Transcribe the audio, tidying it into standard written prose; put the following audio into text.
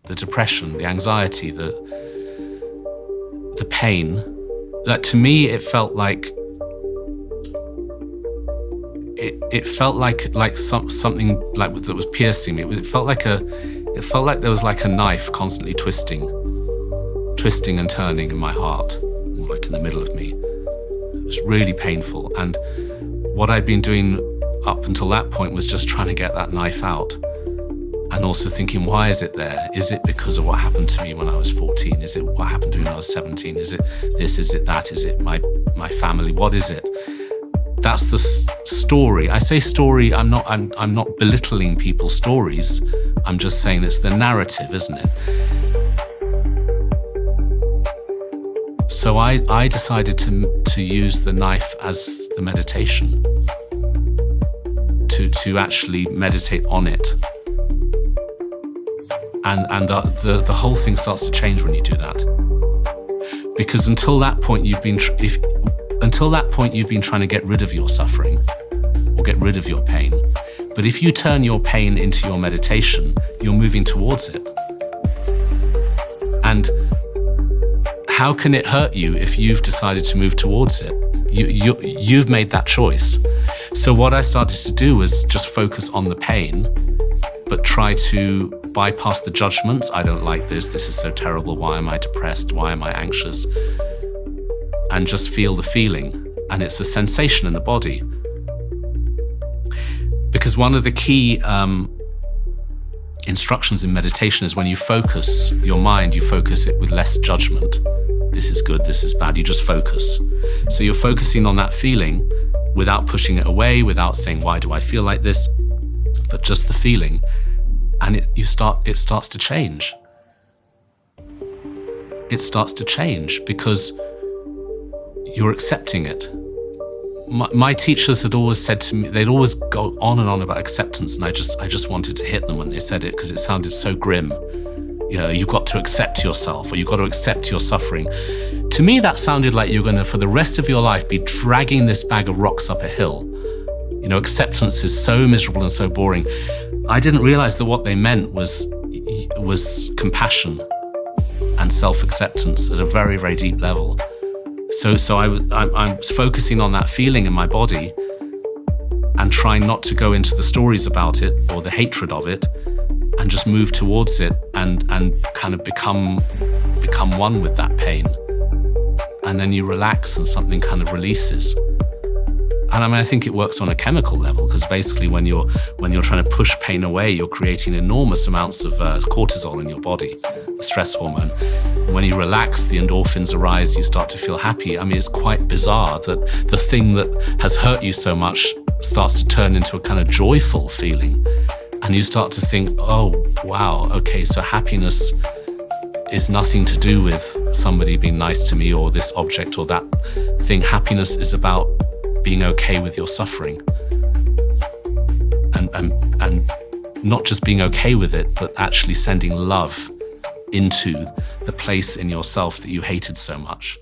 the depression, the anxiety, the pain, that to me it felt like something like that was piercing me. It felt like there was like a knife constantly twisting and turning in my heart, like in the middle of me. It was really painful. And what I'd been doing up until that point was just trying to get that knife out. And also thinking, why is it there? Is it because of what happened to me when I was 14? Is it what happened to me when I was 17? Is it this? Is it that? Is it my family? What is it? That's the story. I say story, I'm not belittling people's stories. I'm just saying it's the narrative, isn't it? So I decided to use the knife as the meditation, to actually meditate on it. And the whole thing starts to change when you do that. Because until that point you've been trying to get rid of your suffering or get rid of your pain. But if you turn your pain into your meditation, you're moving towards it. And how can it hurt you if you've decided to move towards it? You've made that choice. So what I started to do was just focus on the pain, but try to bypass the judgments. I don't like this. This is so terrible. Why am I depressed? Why am I anxious? And just feel the feeling. And it's a sensation in the body. Because one of the key instructions in meditation is when you focus your mind, you focus it with less judgment. This is good, this is bad. You just focus. So you're focusing on that feeling without pushing it away, without saying, why do I feel like this? But just the feeling. And it starts to change. It starts to change because you're accepting it. My teachers had always said to me, they'd always go on and on about acceptance, and I just wanted to hit them when they said it because it sounded so grim. You know, you've got to accept yourself, or you've got to accept your suffering. To me, that sounded like you're going to, for the rest of your life, be dragging this bag of rocks up a hill. You know, acceptance is so miserable and so boring. I didn't realize that what they meant was compassion and self-acceptance at a very, very deep level. So I'm focusing on that feeling in my body and trying not to go into the stories about it or the hatred of it, and just move towards it and kind of become one with that pain. And then you relax and something kind of releases. And I mean, I think it works on a chemical level, because basically when you're trying to push pain away, you're creating enormous amounts of cortisol in your body, the stress hormone. And when you relax, the endorphins arise, you start to feel happy. I mean, it's quite bizarre that the thing that has hurt you so much starts to turn into a kind of joyful feeling. And you start to think, oh, wow, okay, so happiness is nothing to do with somebody being nice to me or this object or that thing. Happiness is about being okay with your suffering, and not just being okay with it, but actually sending love into the place in yourself that you hated so much.